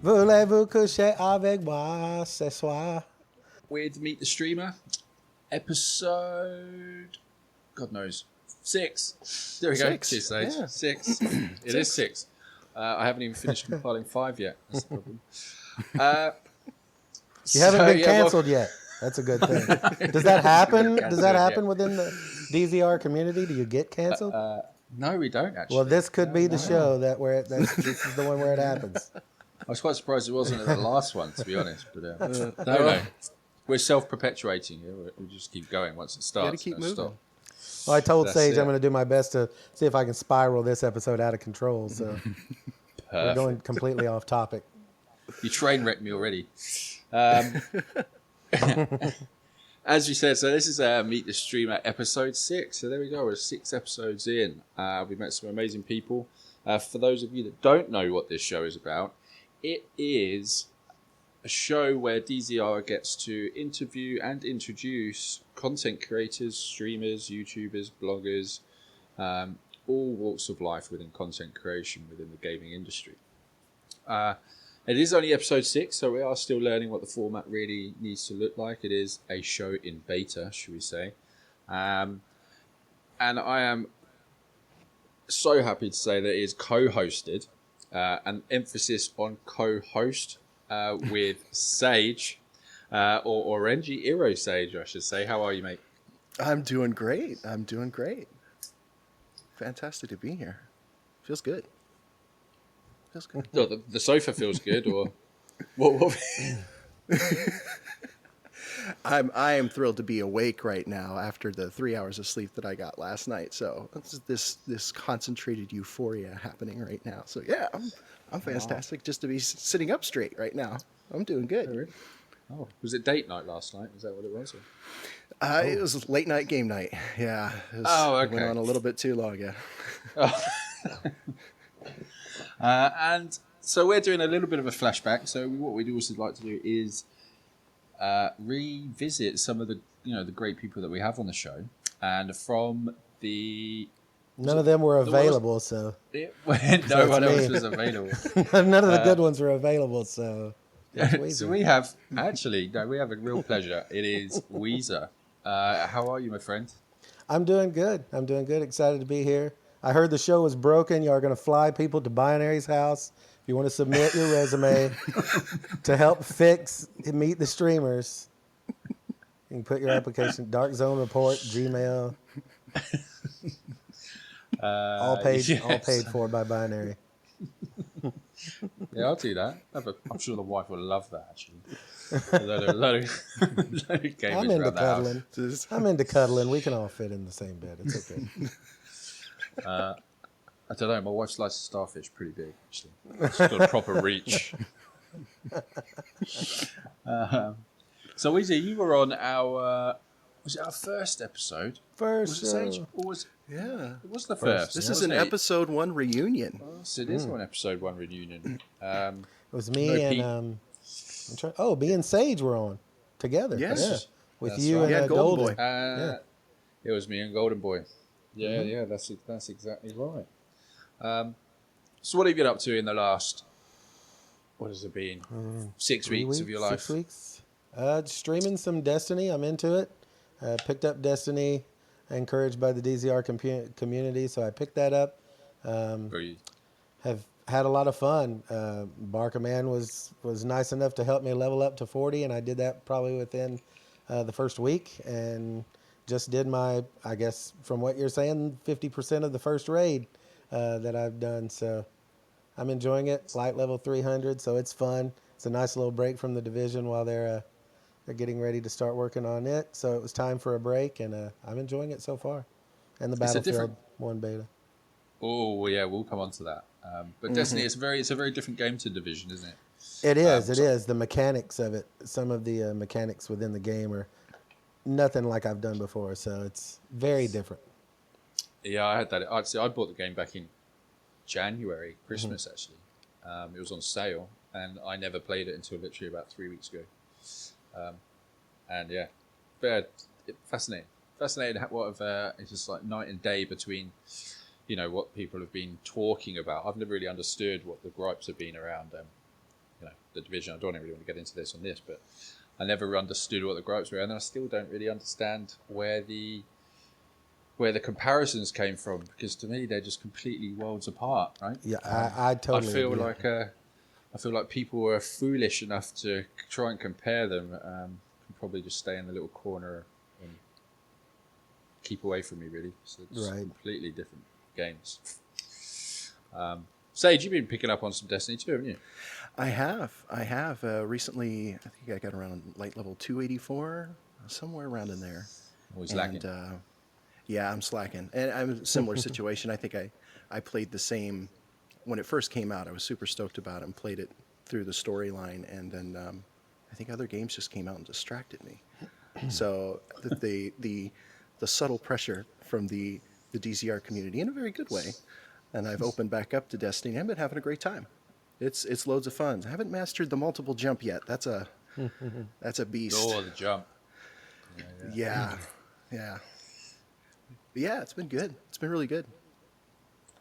Voulez-vous coucher avec moi ce soir? Weird Meet the Streamer, episode, God knows, 6. There we go. Cheers, Sage. Yeah. 6. It is 6. I haven't even finished compiling 5 yet. That's the problem. You haven't been canceled yet. That's a good thing. Does that happen? Does that happen within the DZR community? Do you get canceled? No, we don't actually. Well, this could be the show this is the one where it happens. I was quite surprised it wasn't at the last one, to be honest. But no. We're self-perpetuating here. We just keep going once it starts. Gotta keep moving. Stop. Well, I told Sage I'm going to do my best to see if I can spiral this episode out of control. So we're going completely off topic. You train wrecked me already. As you said, so this is Meet the Streamer episode 6. So there we go. We're 6 episodes in. We met some amazing people. For those of you that don't know what this show is about, it is a show where DZR gets to interview and introduce content creators, streamers, YouTubers, bloggers, all walks of life within content creation within the gaming industry. It is only episode 6, so we are still learning what the format really needs to look like. It is a show in beta, should we say. And I am so happy to say that it is co-hosted, an emphasis on co-host, with Sage, or Renji Iro Sage, I should say. How are you, mate? I'm doing great. Fantastic to be here. Feels good. No, the sofa feels good, or what? I am thrilled to be awake right now after the 3 hours of sleep that I got last night. So this concentrated euphoria happening right now. So yeah, I'm fantastic just to be sitting up straight right now. I'm doing good. Oh, really? Oh, was it date night last night? Is that what it was? It was late night game night. Yeah. Okay. It went on a little bit too long. Yeah. And so we're doing a little bit of a flashback. So what we'd also like to do is revisit some of the great people that we have on the show, and from the none of them were available, so no one else was available. None of the good ones were available, so. So we have a real pleasure. It is Weezer. How are you, my friend? I'm doing good. Excited to be here. I heard the show was broken. Y'all are going to fly people to Binary's house. If you want to submit your resume to help fix Meet the Streamers, you can put your application, Dark Zone Report, Gmail. All paid for by Binary. Yeah, I'll do that. I'm sure the wife will love that, actually. A load of gamers I'm into around cuddling. the house. I'm into cuddling. We can all fit in the same bed. It's okay. I don't know. My wife slices starfish pretty big, actually. She's got a proper reach. So, Weezer, you were on was it our first episode? First was it Sage? Or Yeah. it was the first. This is an episode 1 reunion. So it is an episode 1 reunion. It was me and me and Sage were on together. Yes. Yeah. With That's you right. and Golden Golden. Boy. It was me and Golden Boy. Yeah, that's exactly right. So what have you been up to in the last, what has it been, 6 weeks of your life? 6 weeks. Streaming some Destiny. I'm into it. Picked up Destiny, encouraged by the DZR community, so I picked that up. Have had a lot of fun. Barker Man was nice enough to help me level up to 40, and I did that probably within the first week, and just did my, I guess, from what you're saying, 50% of the first raid that I've done. So I'm enjoying it. Light level 300, so it's fun. It's a nice little break from the division while they're getting ready to start working on it. So it was time for a break, and I'm enjoying it so far. And the Battlefield 1 beta. Oh yeah, we'll come on to that. But Destiny, it's a very different game to Division, isn't it? It is. The mechanics of it, some of the mechanics within the game are nothing like I've done before, so it's very different. Yeah, I had that. I bought the game back in January, Christmas actually. It was on sale, and I never played it until literally about 3 weeks ago. And yeah, but fascinating. What it's just like night and day between what people have been talking about. I've never really understood what the gripes have been around the division. I don't really want to get into this on this, but I never understood what the gripes were, and I still don't really understand where the comparisons came from, because to me they're just completely worlds apart, right? Yeah, I totally agree. I feel like people were foolish enough to try and compare them. Can probably just stay in the little corner and keep away from me, really. So it's completely different games. Sage, you've been picking up on some Destiny too, haven't you? I have. Recently, I think I got around light level 284, somewhere around in there. Always lacking. Yeah, I'm slacking. And I'm in a similar situation. I think I played the same. When it first came out, I was super stoked about it and played it through the storyline. And then I think other games just came out and distracted me. So the subtle pressure from the DZR community, in a very good way. And I've opened back up to Destiny, and I've been having a great time. It's loads of fun. I haven't mastered the multiple jump yet. That's a beast. Oh, the jump. Yeah. But yeah, it's been good. It's been really good.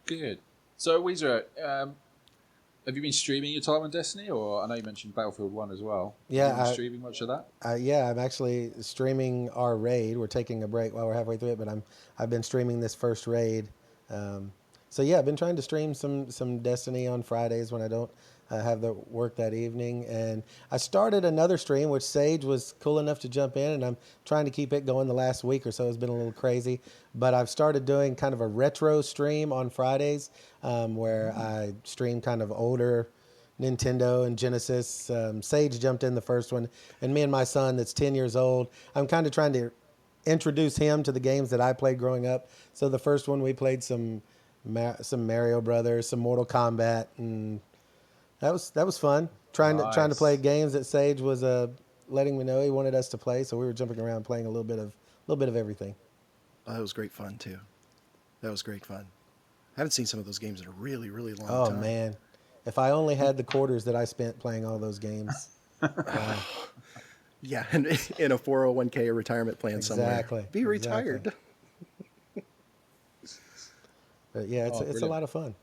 Good. So, Weezer, have you been streaming your time on Destiny? Or I know you mentioned Battlefield 1 as well. Yeah. Have you been streaming much of that? Yeah, I'm actually streaming our raid. We're taking a break while we're halfway through it, but I've been streaming this first raid. So yeah, I've been trying to stream some Destiny on Fridays when I don't have the work that evening. And I started another stream, which Sage was cool enough to jump in, and I'm trying to keep it going. The last week or so has been a little crazy, but I've started doing kind of a retro stream on Fridays, where I stream kind of older Nintendo and Genesis. Sage jumped in the first one, and me and my son that's 10 years old, I'm kind of trying to introduce him to the games that I played growing up. So the first one we played some Mario Brothers, some Mortal Kombat, and that was fun. Trying to play games that Sage was letting me know he wanted us to play, so we were jumping around playing a little bit of everything. Oh, that was great fun too. That was great fun. I haven't seen some of those games in a really, really long time. Oh man, if I only had the quarters that I spent playing all those games. Yeah, and in a 401k or retirement plan somewhere. Be retired. But yeah, it's a lot of fun.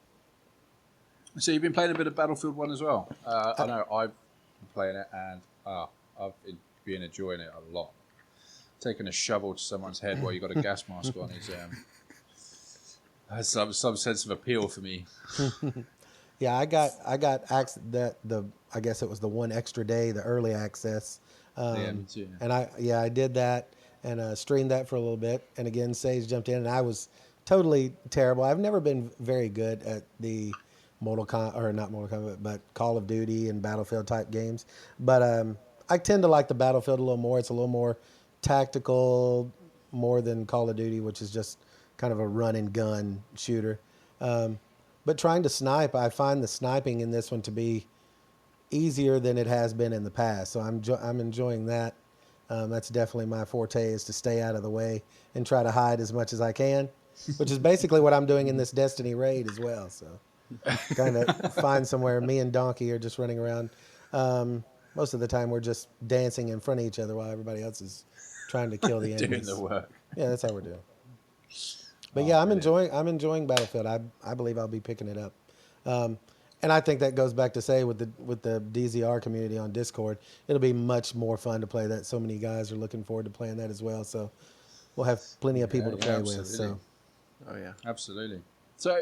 So you've been playing a bit of Battlefield 1 as well. I know I've been playing it, and I've been enjoying it a lot. Taking a shovel to someone's head while you've got a gas mask on has some sense of appeal for me. Yeah, I got I guess it was the one extra day, the early access. Me too. And I did that and streamed that for a little bit. And again, Sage jumped in, and I was totally terrible. I've never been very good at the not Mortal Kombat, but Call of Duty and Battlefield type games. But I tend to like the Battlefield a little more. It's a little more tactical, more than Call of Duty, which is just kind of a run and gun shooter. But trying to snipe, I find the sniping in this one to be easier than it has been in the past. So I'm enjoying that. That's definitely my forte, is to stay out of the way and try to hide as much as I can, which is basically what I'm doing in this Destiny raid as well. So kind of find somewhere. Me and Donkey are just running around. Most of the time we're just dancing in front of each other while everybody else is trying to kill the enemies. Doing the work. Yeah, that's how we're doing. But yeah, I'm enjoying Battlefield. I believe I'll be picking it up. And I think that goes back to say with the DZR community on Discord, it'll be much more fun to play that. So many guys are looking forward to playing that as well. So we'll have plenty of people to play with. So. Oh yeah, absolutely. So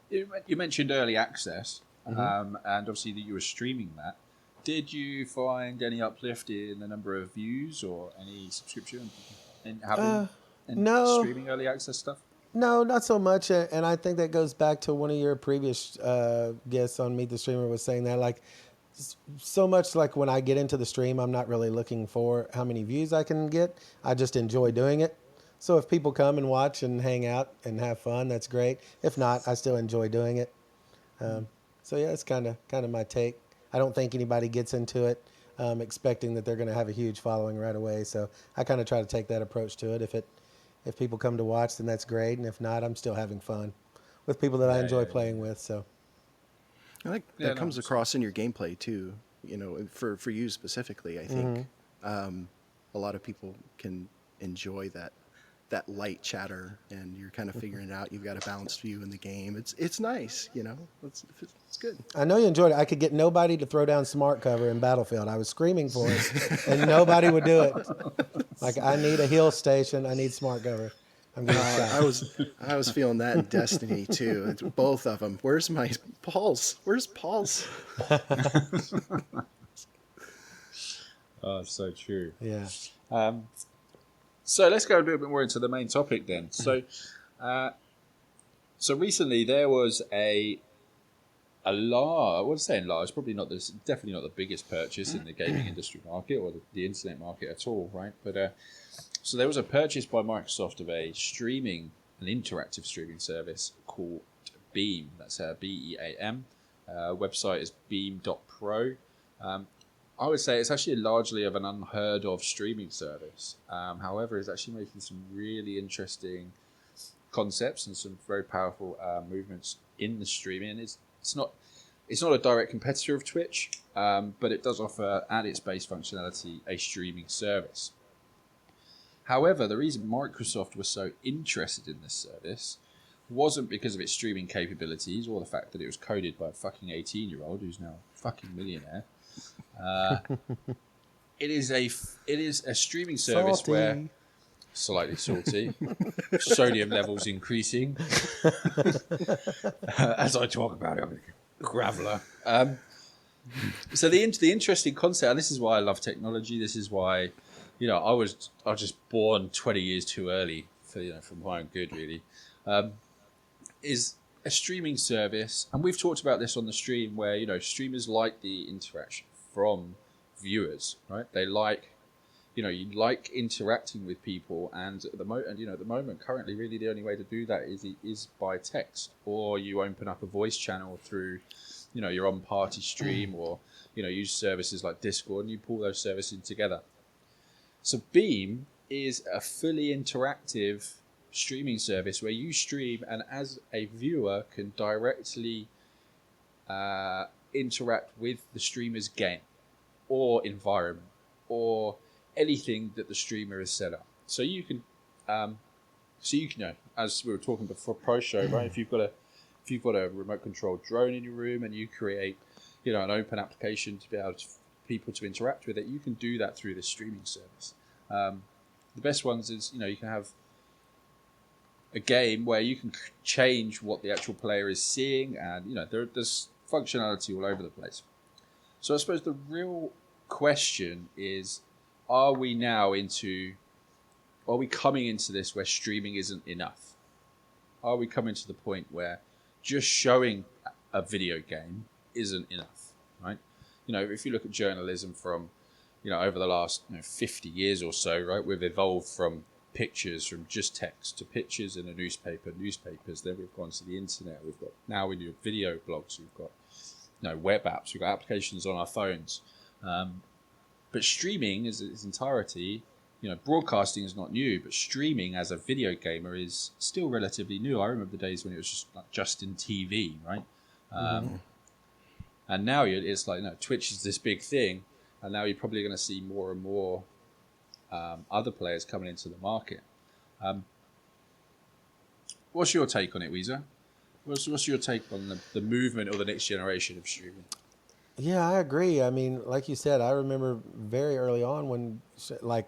you mentioned early access, and obviously that you were streaming that. Did you find any uplift in the number of views or any subscription in having streaming early access stuff? No, not so much. And I think that goes back to one of your previous guests on Meet the Streamer was saying that, like, so much like when I get into the stream, I'm not really looking for how many views I can get. I just enjoy doing it. So if people come and watch and hang out and have fun, that's great. If not, I still enjoy doing it. So yeah, it's kind of my take. I don't think anybody gets into it expecting that they're going to have a huge following right away. So I kind of try to take that approach to it. If people come to watch, then that's great. And if not, I'm still having fun with people that I enjoy playing with. So I think that comes across in your gameplay too. You know, for you specifically, I think a lot of people can enjoy that that light chatter, and you're kind of figuring it out. You've got a balanced view in the game. It's nice, you know. It's good. I know you enjoyed it. I could get nobody to throw down smart cover in Battlefield. I was screaming for it, and nobody would do it. Like, I need a heal station. I need smart cover. I'm getting shot. I was feeling that in Destiny too. It's both of them. Where's my Paul's? Where's Paul's? Oh, so true. Yeah. So let's go a little bit more into the main topic then. So, so recently there was a large, I wouldn't say large, probably not this, definitely not the biggest purchase in the gaming industry market or the internet market at all, right? But so there was a purchase by Microsoft of an interactive streaming service called Beam. That's BEAM. Website is beam.pro. I would say it's actually largely of an unheard of streaming service. However, it's actually making some really interesting concepts and some very powerful movements in the streaming. It's not a direct competitor of Twitch, but it does offer at its base functionality a streaming service. However, the reason Microsoft was so interested in this service wasn't because of its streaming capabilities or the fact that it was coded by a fucking 18-year-old who's now a fucking millionaire. It is a streaming service Salty. where slightly salty, sodium levels increasing. As I talk about it, I'm a graveler. So the interesting concept, and this is why I love technology. This is why, I was just born 20 years too early for my own good, really. Is a streaming service, and we've talked about this on the stream, where streamers like the interaction from viewers, right? They like, you like interacting with people, and at the moment, currently, really the only way to do that is by text, or you open up a voice channel through, your own party stream, or use services like Discord, and you pull those services together. So Beam is a fully interactive streaming service where you stream, and as a viewer can directly interact with the streamer's game or environment or anything that the streamer has set up. So you can, as we were talking before pro show, right? If you've got a remote controlled drone in your room and you create, an open application to be able to people to interact with it, you can do that through the streaming service. The best ones is, you can have a game where you can change what the actual player is seeing, and there's functionality all over the place. So I suppose the real question is, are we coming into this where streaming isn't enough? Are we coming to the point where just showing a video game isn't enough, right? If you look at journalism from, over the last 50 years or so, right, we've evolved from pictures, from just text, to pictures in a newspapers, then we've gone to the internet, now we do video blogs, we've got web apps, we've got applications on our phones, but streaming is its entirety. Broadcasting is not new, but streaming as a video gamer is still relatively new. I remember the days when it was just in TV, right? And now it's like, Twitch is this big thing, and now you're probably going to see more and more other players coming into the market. What's your take on it, Weezer? What's your take on the movement or the next generation of streaming? Yeah, I agree. I mean, like you said, I remember very early on when,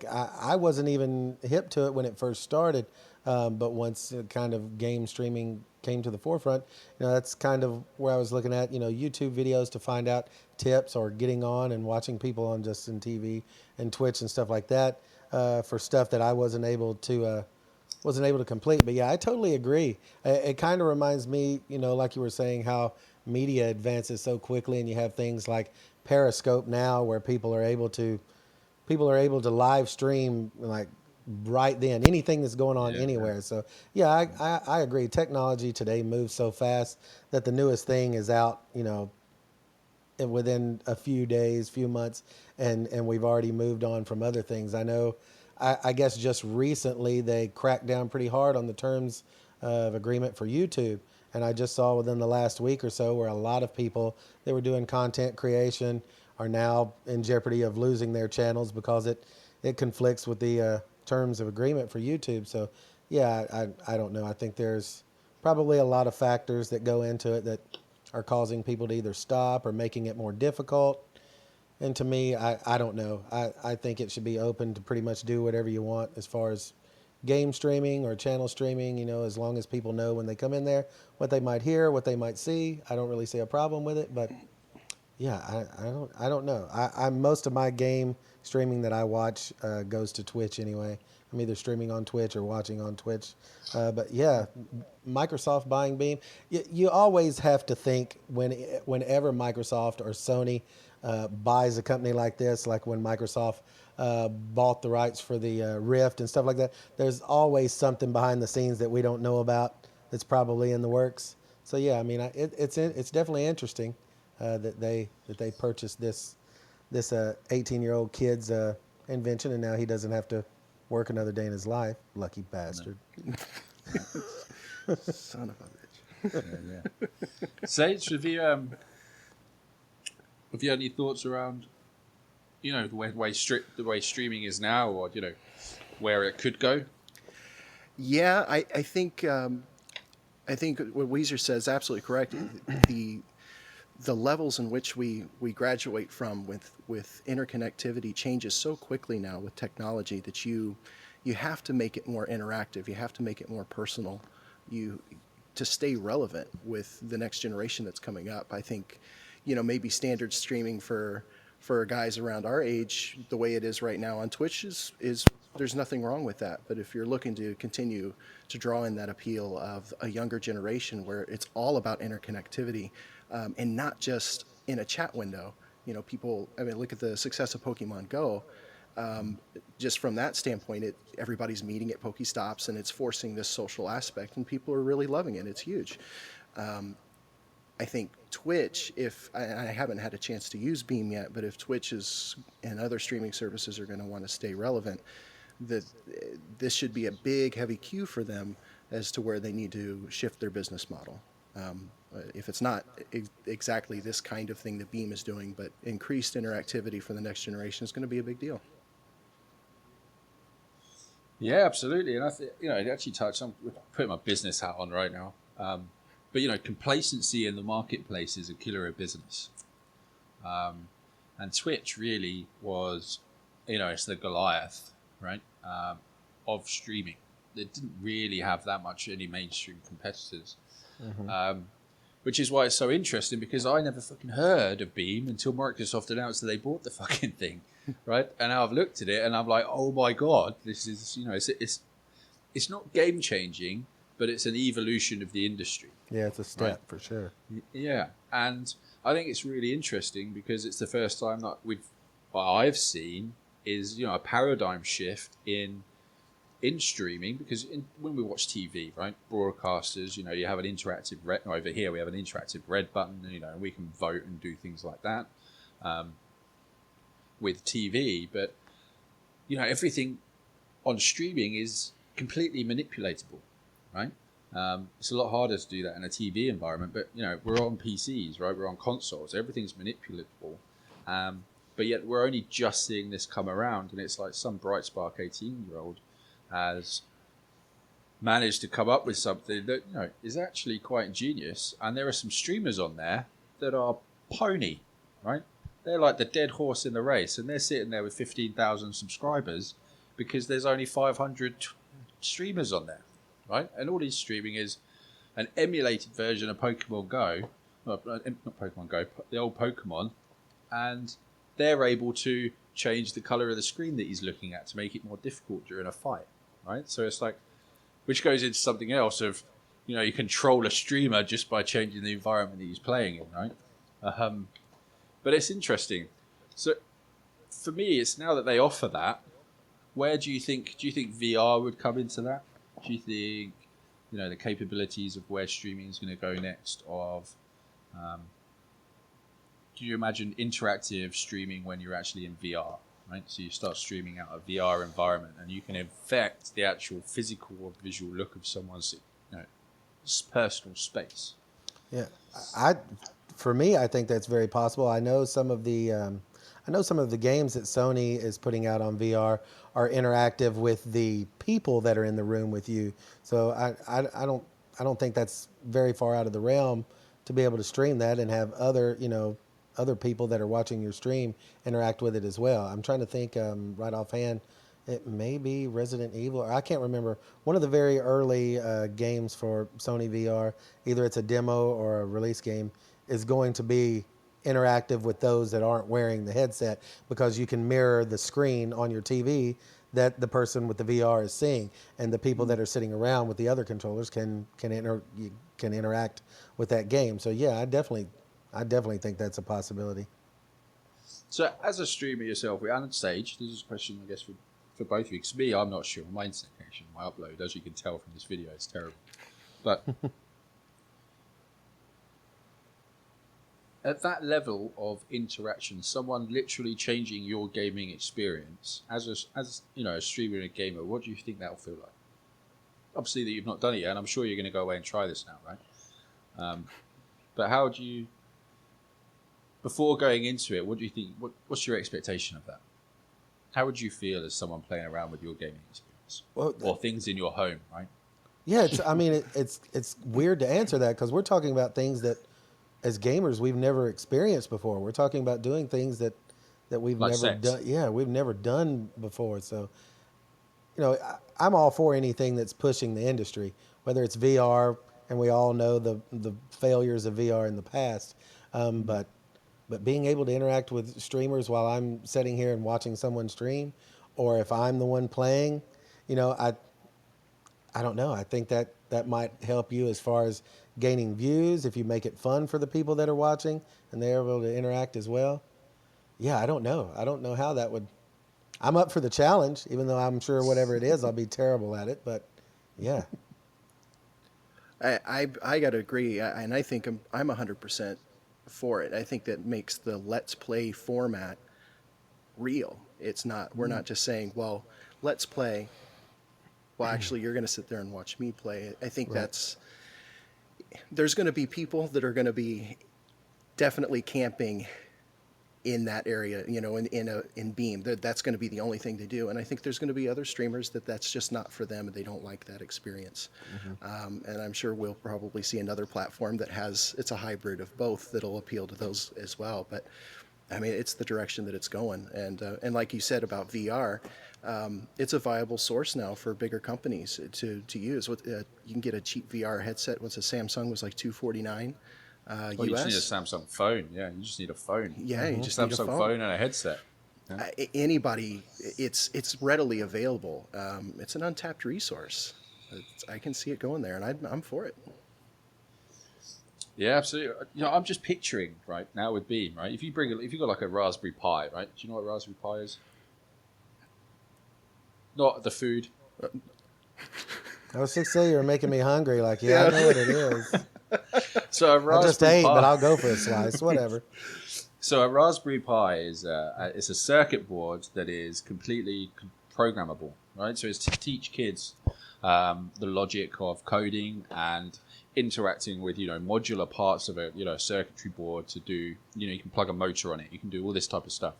I wasn't even hip to it when it first started. But once kind of game streaming came to the forefront, that's kind of where I was looking at, YouTube videos to find out tips, or getting on and watching people on just in TV and Twitch and stuff like that, for stuff that I wasn't able to complete. But yeah, I totally agree. It kind of reminds me, like you were saying, how media advances so quickly, and you have things like Periscope now, where people are able to live stream like right then, anything that's going on anywhere. So yeah, I agree. Technology today moves so fast that the newest thing is out, within a few days, few months, and we've already moved on from other things. I know, I guess just recently they cracked down pretty hard on the terms of agreement for YouTube. And I just saw within the last week or so where a lot of people that were doing content creation are now in jeopardy of losing their channels because it conflicts with the terms of agreement for YouTube. So yeah, I don't know. I think there's probably a lot of factors that go into it that are causing people to either stop or making it more difficult. And to me, I don't know. I think it should be open to pretty much do whatever you want as far as game streaming or channel streaming, as long as people know when they come in there what they might hear, what they might see. I don't really see a problem with it, but yeah, I don't know. I most of my game streaming that I watch goes to Twitch anyway. I'm either streaming on Twitch or watching on Twitch. But yeah, Microsoft buying Beam. You always have to think whenever Microsoft or Sony buys a company like this, like when Microsoft bought the rights for the Rift and stuff like that. There's always something behind the scenes that we don't know about that's probably in the works. So yeah, I mean, it's definitely interesting that they purchased this 18-year-old kid's invention, and now he doesn't have to work another day in his life. Lucky bastard. Son of a bitch. Yeah. Sage, have you had any thoughts around, the way streaming is now, or where it could go? Yeah, I think what Weezer says is absolutely correct. The levels in which we graduate from with interconnectivity changes so quickly now with technology that you have to make it more interactive. You have to make it more personal. To stay relevant with the next generation that's coming up. I think, maybe standard streaming for guys around our age, the way it is right now on Twitch is there's nothing wrong with that. But if you're looking to continue to draw in that appeal of a younger generation where it's all about interconnectivity, and not just in a chat window, people, look at the success of Pokemon Go. Just from that standpoint, everybody's meeting at Pokestops, and it's forcing this social aspect, and people are really loving it. It's huge. I think Twitch, if I haven't had a chance to use Beam yet, but if Twitch and other streaming services are going to want to stay relevant, that this should be a big, heavy cue for them as to where they need to shift their business model. If it's not exactly this kind of thing that Beam is doing, but increased interactivity for the next generation is going to be a big deal. Yeah, absolutely. And I think, it actually touched on, putting my business hat on right now. But, complacency in the marketplace is a killer of business. And Twitch really was, it's the Goliath, right, of streaming. It didn't really have that much any mainstream competitors. Mm-hmm. Which is why it's so interesting, because I never fucking heard of Beam until Microsoft announced that they bought the fucking thing, right? And now I've looked at it and I'm like, oh my god, this is, it's not game changing, but it's an evolution of the industry. Yeah, it's a step, right? For sure. Yeah, and I think it's really interesting because it's the first time that I've seen is a paradigm shift in streaming, because when we watch TV, right, broadcasters, you have an interactive over here we have an interactive red button, and we can vote and do things like that with TV, but everything on streaming is completely manipulatable, right? It's a lot harder to do that in a TV environment, but we're on PCs, right? We're on consoles, everything's manipulatable, but yet we're only just seeing this come around, and it's like some bright spark 18-year-old has managed to come up with something that is actually quite ingenious. And there are some streamers on there that are pony, right? They're like the dead horse in the race, and they're sitting there with 15,000 subscribers because there's only 500 streamers on there, right? And all these streaming is an emulated version of Pokemon Go, not Pokemon Go, the old Pokemon, and they're able to change the color of the screen that he's looking at to make it more difficult during a fight. Right, so it's like, which goes into something else of, you control a streamer just by changing the environment that he's playing in, right? But it's interesting. So, for me, it's now that they offer that. Where do you think VR would come into that? Do you think, the capabilities of where streaming is going to go next? Do you imagine interactive streaming when you're actually in VR? Right? So you start streaming out a VR environment, and you can affect the actual physical or visual look of someone's personal space. Yeah, for me, I think that's very possible. I know some of the I know some of the games that Sony is putting out on VR are interactive with the people that are in the room with you. So I don't think that's very far out of the realm to be able to stream that and have other, other people that are watching your stream interact with it as well. I'm trying to think right offhand. It may be Resident Evil, or I can't remember. One of the very early games for Sony VR, either it's a demo or a release game, is going to be interactive with those that aren't wearing the headset, because you can mirror the screen on your TV that the person with the VR is seeing, and the people that are sitting around with the other controllers can interact with that game. So yeah, I definitely think that's a possibility. So, as a streamer yourself, we're on stage. This is a question, I guess, for both of you. Because me, I'm not sure. My internet connection, my upload, as you can tell from this video, is terrible. But at that level of interaction, someone literally changing your gaming experience as a streamer and a gamer, what do you think that'll feel like? Obviously, that you've not done it yet, and I'm sure you're going to go away and try this now, right? But how do you, before going into it, what do you think? What's your expectation of that? How would you feel as someone playing around with your gaming experience, or things in your home, right? Yeah, it's weird to answer that, because we're talking about things that, as gamers, we've never experienced before. We're talking about doing things that we've Like never sex. done. Yeah, we've never done before. So, I'm all for anything that's pushing the industry, whether it's VR, and we all know the failures of VR in the past. But being able to interact with streamers while I'm sitting here and watching someone stream, or if I'm the one playing, I don't know. I think that might help you as far as gaining views if you make it fun for the people that are watching and they're able to interact as well. Yeah, I don't know. I don't know how that would. I'm up for the challenge, even though I'm sure whatever it is, I'll be terrible at it. But yeah, I gotta agree, and I think I'm 100% for it. I think that makes the Let's Play format real. It's not, we're not just saying, well, let's play. Well, actually, you're going to sit there and watch me play. I think right. there's going to be people that are going to be definitely camping in that area, in Beam. That's going to be the only thing they do. And I think there's going to be other streamers that's just not for them, and they don't like that experience. And I'm sure we'll probably see another platform that it's a hybrid of both that'll appeal to those as well. But I mean, it's the direction that it's going. And like you said about VR, it's a viable source now for bigger companies to use. You can get a cheap VR headset. What's a Samsung was like $249. Well, you just need a Samsung phone. Yeah, you just need a phone. Yeah, you just need a Samsung phone and a headset. Yeah. Anybody, it's readily available. It's an untapped resource. I can see it going there, and I'm for it. Yeah, absolutely. I'm just picturing right now with Beam, right? If you got like a Raspberry Pi, right? Do you know what Raspberry Pi is? Not the food. I was just saying, you're making me hungry. Like, yeah, I know what it is. So a Raspberry I just ate, Pi, but I'll go for a slice. Whatever. So a Raspberry Pi is it's a circuit board that is completely programmable, right? So it's to teach kids the logic of coding and interacting with modular parts of a circuitry board to do you can plug a motor on it, you can do all this type of stuff.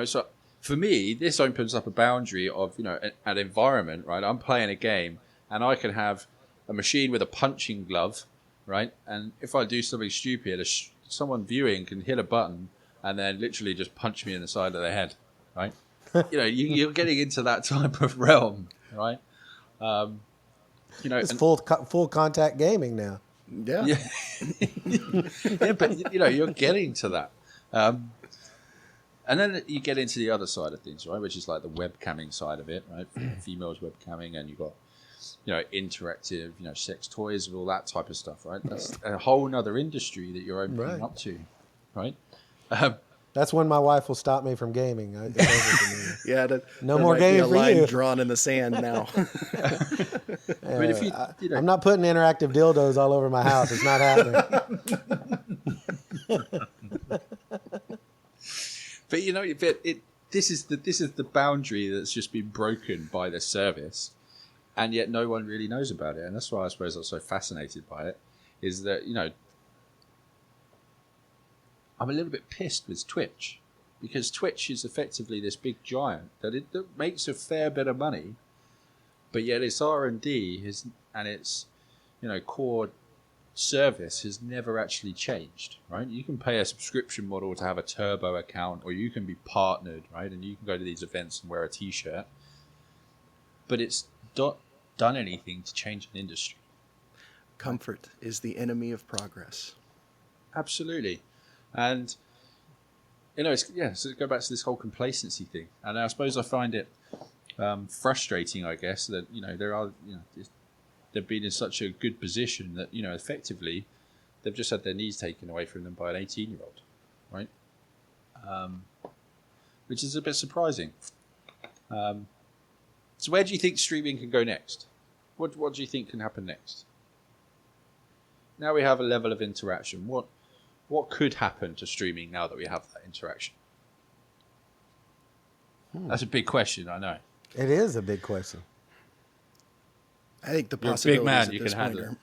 So for me this opens up a boundary of an environment, right? I'm playing a game and I can have a machine with a punching glove, right? And if I do something stupid, someone viewing can hit a button and then literally just punch me in the side of the head, right? You're getting into that type of realm, right? It's full contact gaming now. Yeah. Yeah, but you're getting to that, and then you get into the other side of things, right? Which is like the webcamming side of it, right? Females webcamming, and you've got interactive, sex toys and all that type of stuff, right? That's a whole nother industry that you're opening up to, right? That's when my wife will stop me from gaming. It's over for me. Yeah, no more gaming for line you. Drawn in the sand now. But if I'm not putting interactive dildos all over my house. It's not happening. But this is the boundary that's just been broken by this service, and yet no one really knows about it, and that's why I suppose I'm so fascinated by it. Is that I'm a little bit pissed with Twitch, because Twitch is effectively this big giant that makes a fair bit of money, but yet its R&D and its core service has never actually changed, right? You can pay a subscription model to have a turbo account, or you can be partnered, right? And you can go to these events and wear a t-shirt, but it's not done anything to change an industry. Comfort is the enemy of progress. Absolutely. And so go back to this whole complacency thing, and I suppose I find it frustrating, I guess, that they've been in such a good position that effectively they've just had their knees taken away from them by an 18-year-old, right? Which is a bit surprising. So where do you think streaming can go next? What do you think can happen next? Now we have a level of interaction. What could happen to streaming now that we have that interaction? That's a big question, I know. It is a big question. I think the You're a possibilities big man, at you this can point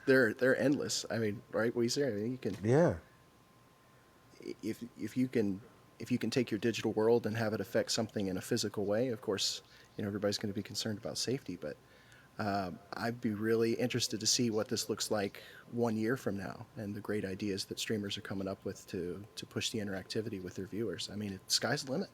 are they're endless. I mean, right, Weezer? I mean, you can if you can take your digital world and have it affect something in a physical way. Of course, everybody's going to be concerned about safety, but I'd be really interested to see what this looks like 1 year from now, and the great ideas that streamers are coming up with to push the interactivity with their viewers. I mean, sky's the limit.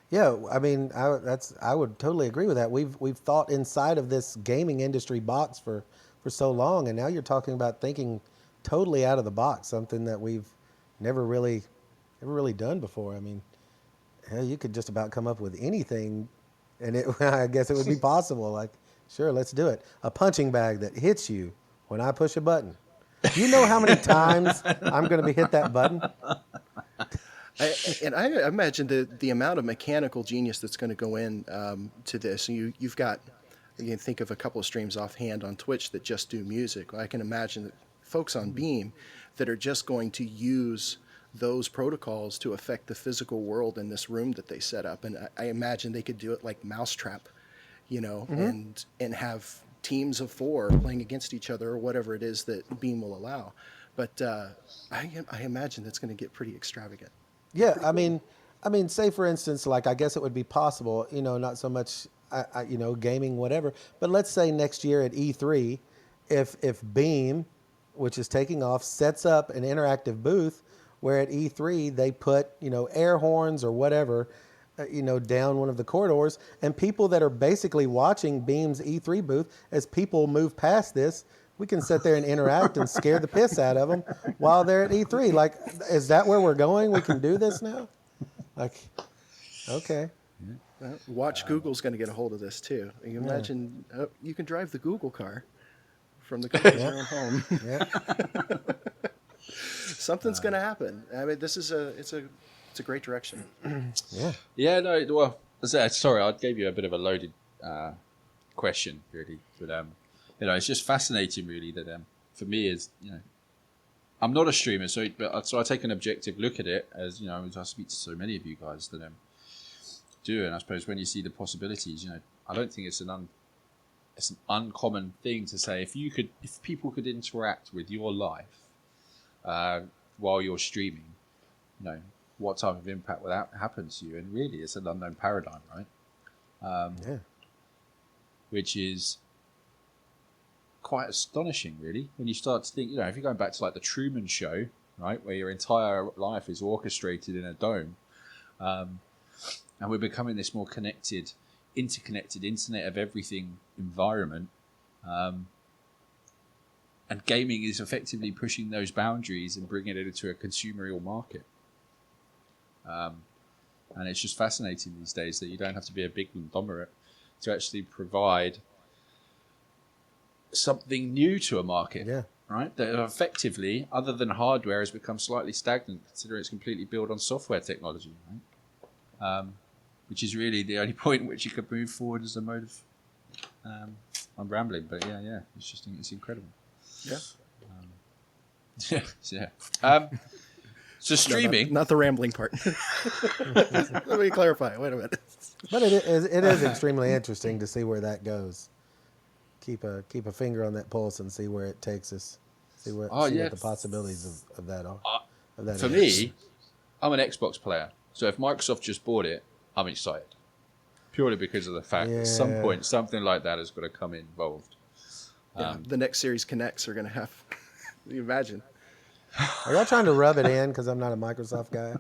Yeah, I mean, I would totally agree with that. We've thought inside of this gaming industry box for so long, and now you're talking about thinking totally out of the box, something that we've never really done before. I mean, hell, you could just about come up with anything, and I guess it would be possible. Like, sure, let's do it. A punching bag that hits you when I push a button. Do you know how many times I'm going to be hit that button? I imagine the amount of mechanical genius that's going to go in to this. You can think of a couple of streams offhand on Twitch that just do music. I can imagine that folks on Beam that are just going to use those protocols to affect the physical world in this room that they set up. And I imagine they could do it like Mousetrap, and have teams of 4 playing against each other or whatever it is that Beam will allow. But I imagine that's going to get pretty extravagant. Yeah, I mean, say for instance, like I guess it would be possible, not so much, gaming, whatever. But let's say next year at E3, if Beam, which is taking off, sets up an interactive booth where at E3 they put, air horns or whatever, down one of the corridors, and people that are basically watching Beam's E3 booth, as people move past this, we can sit there and interact and scare the piss out of them while they're at E3. Like, is that where we're going? We can do this now? Like, okay. Watch Google's going to get a hold of this too. You imagine you can drive the Google car from the comfort's own home. Yeah. Something's going to happen. I mean, it's a great direction. Yeah. Yeah, no, well, sorry, I gave you a bit of a loaded question, really. But, it's just fascinating, really, that for me is, I'm not a streamer, so I take an objective look at it, as, I speak to so many of you guys that do, and I suppose when you see the possibilities, I don't think it's an uncommon thing to say, if people could interact with your life while you're streaming, what type of impact would that happen to you? And really, it's an unknown paradigm, right? Which is quite astonishing, really, when you start to think, if you're going back to like the Truman Show, right, where your entire life is orchestrated in a dome, and we're becoming this more interconnected internet of everything environment, and gaming is effectively pushing those boundaries and bringing it into a consumerial market. And it's just fascinating these days that you don't have to be a big conglomerate to actually provide something new to a market, right? That effectively, other than hardware, has become slightly stagnant, considering it's completely built on software technology, right? Which is really the only point in which you could move forward as a mode of... I'm rambling, but yeah, it's incredible. Yeah. So streaming... No, not the rambling part. Let me clarify. Wait a minute. But it is extremely interesting to see where that goes. Keep a finger on that pulse and see where it takes us. Oh see yeah. what the possibilities of that are. Uh, Of that for is. me, I'm an Xbox player, so if Microsoft just bought it, I'm excited. Purely because of the fact that at some Yeah. point something like that is going to come involved. The next series Connects are going to have. You imagine. Are y'all trying to rub it in because I'm not a Microsoft guy?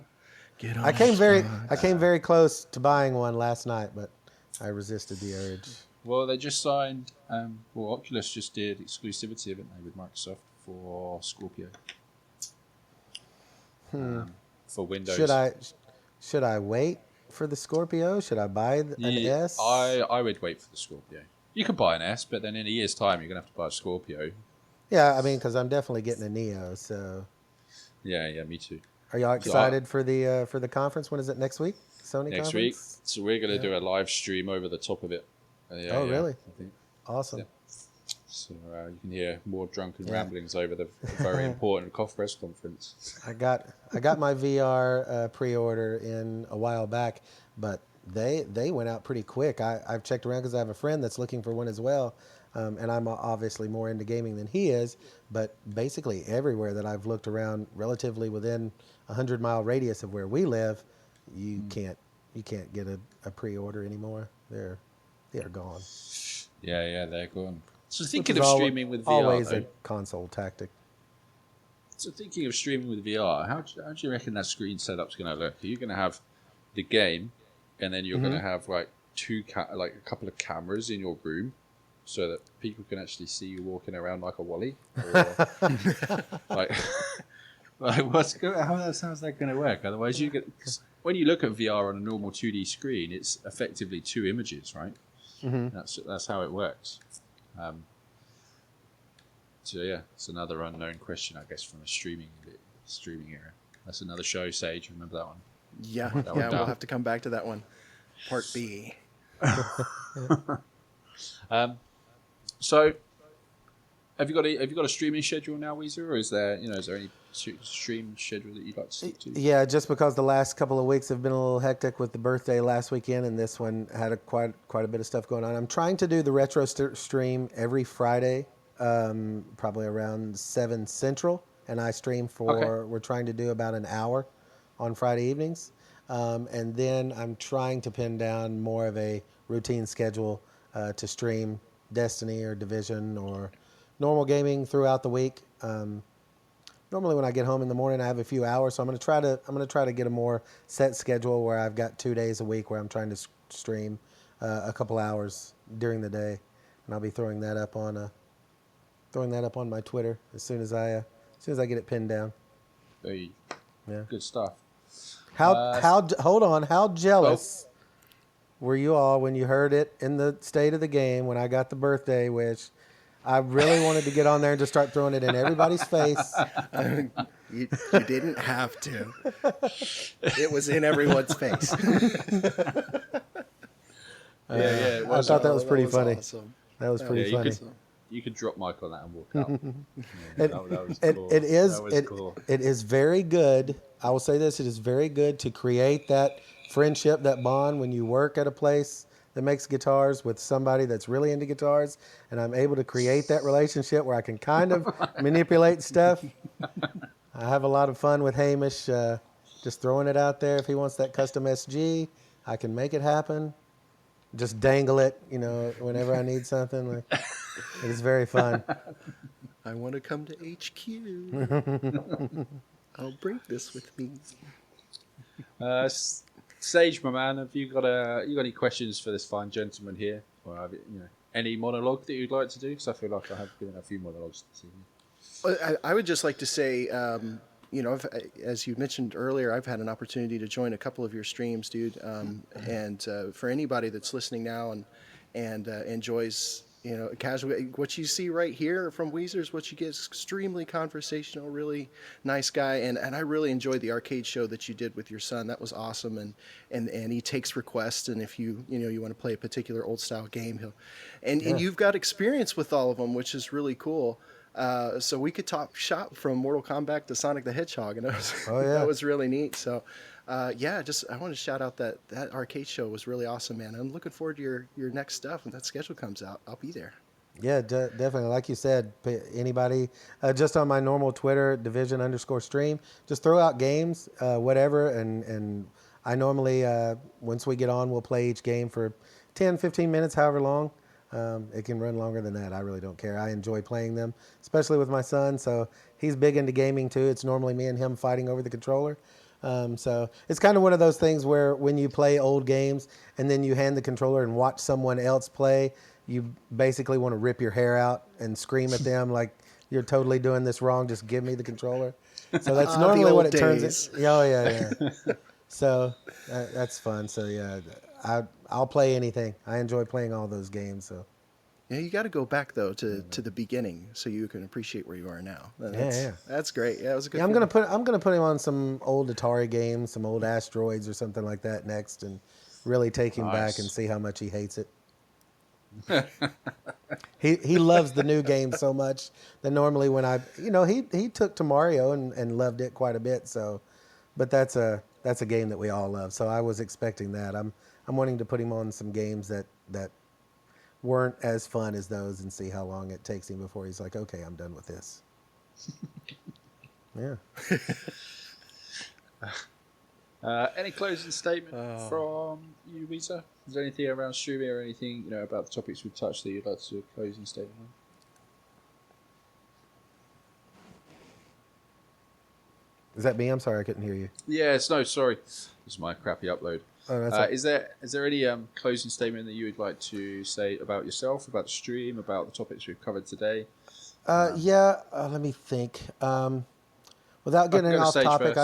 Get I on came very Xbox. I came very close to buying one last night, but I resisted the urge. Well, they just signed. Oculus just did exclusivity, haven't they, with Microsoft for Scorpio for Should Windows. I wait for the Scorpio? Should I buy an Yeah, S? I would wait for the Scorpio. You could buy an S, but then in a year's time, you're gonna have to buy a Scorpio. Yeah, I mean, because I'm definitely getting a Neo. So, Yeah, me too. are y'all So I, excited for the conference? When is it next week? Sony next week, conference? so we're gonna Yeah. do a live stream over the top of it. Oh, really? I think. Awesome. Yeah. So you can hear more drunken Yeah. ramblings over the very important COF press conference. I got my VR pre-order in a while back, but they went out pretty quick. I've checked around because I have a friend that's looking for one as well, and I'm obviously more into gaming than he is. But basically everywhere that I've looked around, relatively within 100-mile radius of where we live, you can't get a pre-order anymore. They are gone. Yeah, they're gone. So Which thinking is of streaming with VR, always though. a console tactic. So thinking of streaming with VR, how do you reckon that screen setup's going to look? Are you going to have the game, and then you're going to have like a couple of cameras in your room, so that people can actually see you walking around like a Wally? Or, like, how sounds that going to work? Otherwise, when you look at VR on a normal 2D screen, it's effectively two images, right? That's how it works. So yeah, it's another unknown question, I guess, from a streaming era. That's another show, Sage. Remember that one? Yeah, That one we'll down. have to come back to that one. Part B. So, have you got a streaming schedule now, Weezer, or is there any stream schedule that you'd like to stick to? Yeah, just because the last couple of weeks have been a little hectic with the birthday last weekend, and this one had quite a bit of stuff going on. I'm trying to do the retro stream every Friday, probably around 7 Central, and I stream we're trying to do about an hour on Friday evenings, and then I'm trying to pin down more of a routine schedule to stream Destiny or Division or normal gaming throughout the week. Normally when I get home in the morning, I have a few hours, so I'm going to try to get a more set schedule where I've got 2 days a week where I'm trying to stream a couple hours during the day, and I'll be throwing that up on my Twitter as soon as I get it pinned down. Hey, Yeah. good stuff. Hold on, how jealous were you all when you heard it in the state of the game when I got the birthday wish? I really wanted to get on there and just start throwing it in everybody's face. You didn't have to. It was in everyone's face. Yeah. I thought that was pretty funny. Awesome. That was pretty funny. You could drop Mike on that and walk out. That was cool. Cool. It is very good. I will say this: it is very good to create that friendship, that bond when you work at a place that makes guitars with somebody that's really into guitars, and I'm able to create that relationship where I can kind of manipulate stuff. I have a lot of fun with Hamish, just throwing it out there. If he wants that custom SG, I can make it happen. Just dangle it, whenever I need something. Like, it's very fun. I want to come to HQ. I'll bring this with me. Sage, my man, have you got any questions for this fine gentleman here, or have any monologue that you'd like to do? Because I feel like I have given a few monologues this evening. I would just like to say, as you mentioned earlier, I've had an opportunity to join a couple of your streams, dude. And for anybody that's listening now and enjoys, casual, what you see right here from Weezer is what you get. It's extremely conversational, really nice guy. And I really enjoyed the arcade show that you did with your son. That was awesome. And he takes requests. And if you want to play a particular old style game, and you've got experience with all of them, which is really cool. So we could talk shop from Mortal Kombat to Sonic the Hedgehog, and that was really neat. So, I want to shout out that arcade show was really awesome, man. I'm looking forward to your next stuff when that schedule comes out. I'll be there. Yeah, definitely. Like you said, anybody, just on my normal Twitter, division_stream, just throw out games, whatever. And I normally, once we get on, we'll play each game for 10, 15 minutes, however long. It can run longer than that. I really don't care. I enjoy playing them, especially with my son. So he's big into gaming too. It's normally me and him fighting over the controller. So it's kind of one of those things where when you play old games and then you hand the controller and watch someone else play, you basically want to rip your hair out and scream at them like you're totally doing this wrong. Just give me the controller. So that's The normally what old it turns it. days. Oh yeah, yeah. So that's fun. So yeah, I'll play anything. I enjoy playing all those games. So Yeah, you got to go back though to the beginning so you can appreciate where you are now. yeah, yeah. That's great. Yeah, it was a good Yeah, feeling. I'm gonna put him on some old Atari games, some old Asteroids or something like that next, and really take him back and Nice. see how much he hates it. He loves the new game so much that normally when he took to Mario and loved it quite a bit. So, but that's a game that we all love. So I was expecting that. I'm wanting to put him on some games that weren't as fun as those and see how long it takes him before he's like, okay, I'm done with this. Yeah. Any closing statement from you, Weezer? Is there anything around streaming or anything about the topics we've touched that you'd like to do a closing statement on? Is that me? I'm sorry, I couldn't hear you. Yes, no, sorry. This is my crappy upload. Oh, that's all. Is there any closing statement that you would like to say about yourself, about the stream, about the topics we've covered today? Yeah. Let me think. Without I can getting go to off Sage topic, first.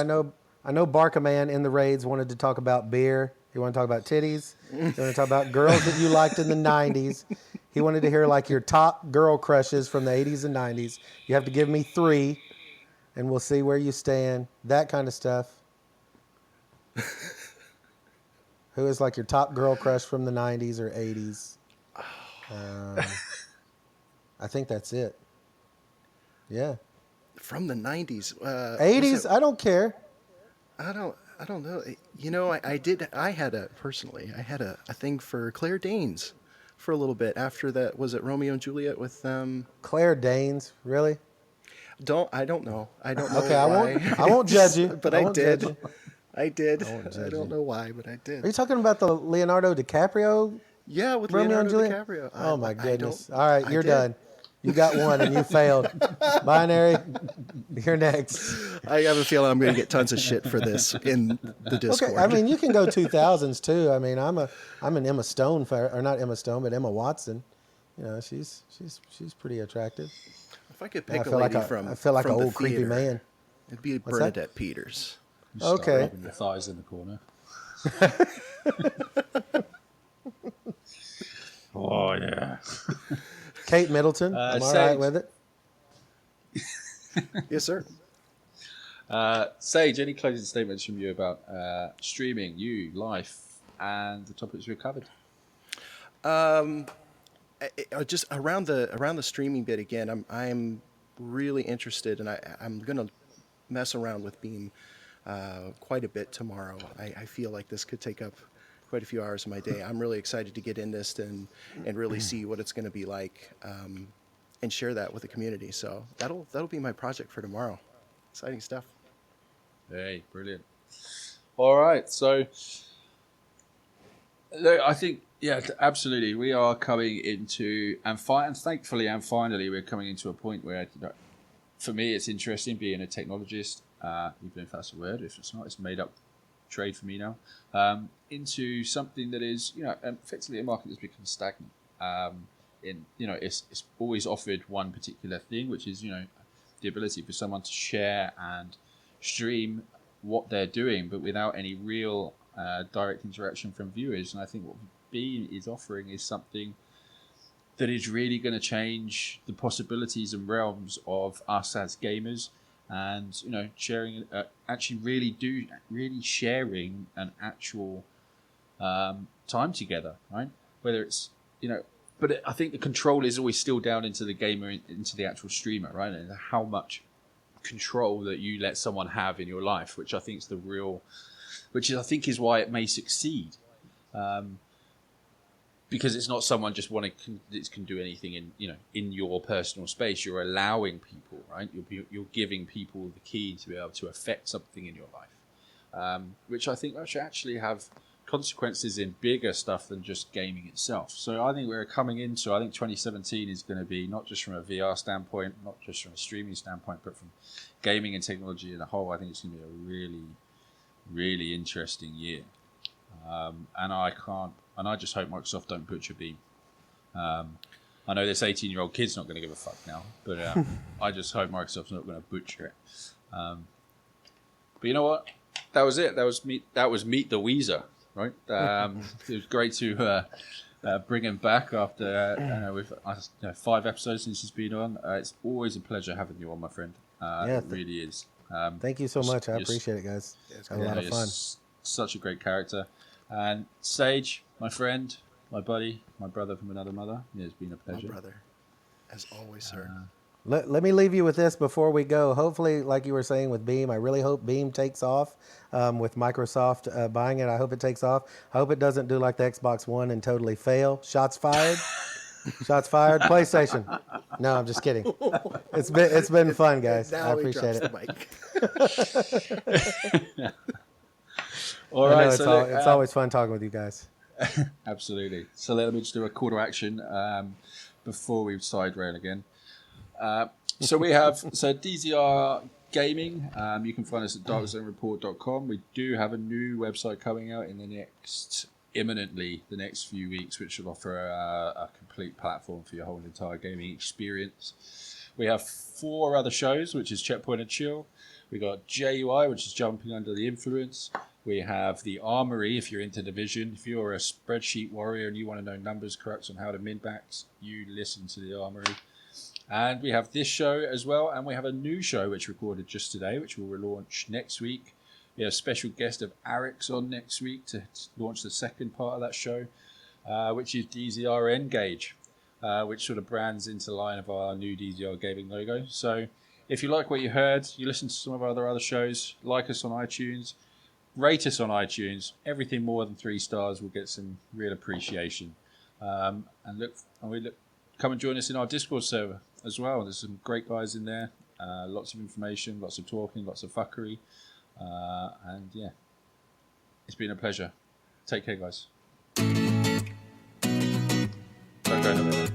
I know Barkaman in the raids wanted to talk about beer. He wanted to talk about titties. He wanted to talk about girls that you liked in the '90s. He wanted to hear like your top girl crushes from the '80s and '90s. You have to give me 3, and we'll see where you stand. That kind of stuff. Who is like your top girl crush from the '90s or '80s? I think that's it. Yeah. From the 90s. Was it '80s, I don't care. I don't know. You know, I had I had a thing for Claire Danes for a little bit after that. Was it Romeo and Juliet with Claire Danes, really? I don't know. I don't know Okay, why. I won't judge you. But I I won't judge did. you. I did. I won't I judge don't you. know why, but I Are did. you talking about the Leonardo DiCaprio Yeah, with Romeo and Leonardo Juliet? DiCaprio. Oh my I don't goodness. All right, I you're did. done. You got one and you failed. Binary, you're next. I have a feeling I'm going to get tons of shit for this in the Okay, I Discord. mean you can go 2000s too. I mean I'm an Emma Stone or not Emma Stone, but Emma Watson. You know she's pretty attractive. If I could I pick a feel like lady I feel like an from the old creepy theater, man. it'd be What's that? Bernadette Peters. You start Okay. rubbing your thighs in the corner. Oh yeah. Kate Middleton. I'm all right Sage. with it. Yes, sir. Sage, any closing statements from you about streaming, you, life, and the topics we've covered? Just around the streaming bit again. I'm really interested, and I'm gonna mess around with Beam quite a bit tomorrow. I feel like this could take up quite a few hours of my day. I'm really excited to get in this and really see what it's going to be like, and share that with the community. So that'll be my project for tomorrow. Exciting stuff. Hey, brilliant. All right, so look, I think absolutely, we are coming into and thankfully and finally we're coming into a point where for me it's interesting being a technologist, even if that's a word. If it's not, it's made up trade for me now. Into something that is effectively a market that's become stagnant. It's always offered one particular thing, which is the ability for someone to share and stream what they're doing, but without any real direct interaction from viewers. And I think what Beam is offering is something that is really going to change the possibilities and realms of us as gamers, and sharing, actually really sharing an actual time together, right? Whether it's but I think the control is always still down into the gamer, into the actual streamer, right? And how much control that you let someone have in your life, which I think is which I think is why it may succeed. because it's not someone just can do anything in your personal space. You're allowing people, right? You're giving people the key to be able to affect something in your life, which I think should actually have consequences in bigger stuff than just gaming itself. So I think we're coming into, I think 2017 is going to be, not just from a VR standpoint, not just from a streaming standpoint, but from gaming and technology in a whole. I think it's going to be a really, really interesting year. And I just hope Microsoft don't butcher Beam. I know this 18-year-old kid's not going to give a fuck now, but I just hope Microsoft's not going to butcher it. But you know what? That was it. That was Meet the Weezer, right? It was great to bring him back after we've 5 episodes since he's been on. It's always a pleasure having you on, my friend. It really is. Thank you so much. I appreciate it, guys. It's a lot of fun. Such a great character. And Sage, my friend, my buddy, my brother from another mother. It's been a pleasure. My brother, as always, sir. Let me leave you with this before we go. Hopefully, like you were saying with Beam, I really hope Beam takes off with Microsoft buying it. I hope it takes off. I hope it doesn't do like the Xbox One and totally fail. Shots fired. Shots fired. PlayStation. No, I'm just kidding. It's been fun, guys. I appreciate it. All right, it's always fun talking with you guys. Absolutely. So let me just do a call to action before we side rail again. So we have DZR Gaming. You can find us at darkzonereport.com. We do have a new website coming out in the next few weeks, which will offer a complete platform for your whole entire gaming experience. We have 4 other shows, which is Checkpoint and Chill. We got JUI, which is Jumping Under the Influence. We have the Armory, if you're into Division. If you're a spreadsheet warrior and you want to know numbers correct on how to min-max, you listen to the Armory. And we have this show as well, and we have a new show which recorded just today, which will relaunch next week. We have a special guest of Arix on next week to launch the second part of that show, which is DZR Engage, which sort of brands into the line of our new DZR Gaming logo. So if you like what you heard, you listen to some of our other shows, like us on iTunes, rate us on iTunes. Everything more than 3 stars will get some real appreciation. Come and join us in our Discord server as well. There's some great guys in there. Lots of information, lots of talking, lots of fuckery. And yeah, it's been a pleasure. Take care, guys. Don't go nowhere.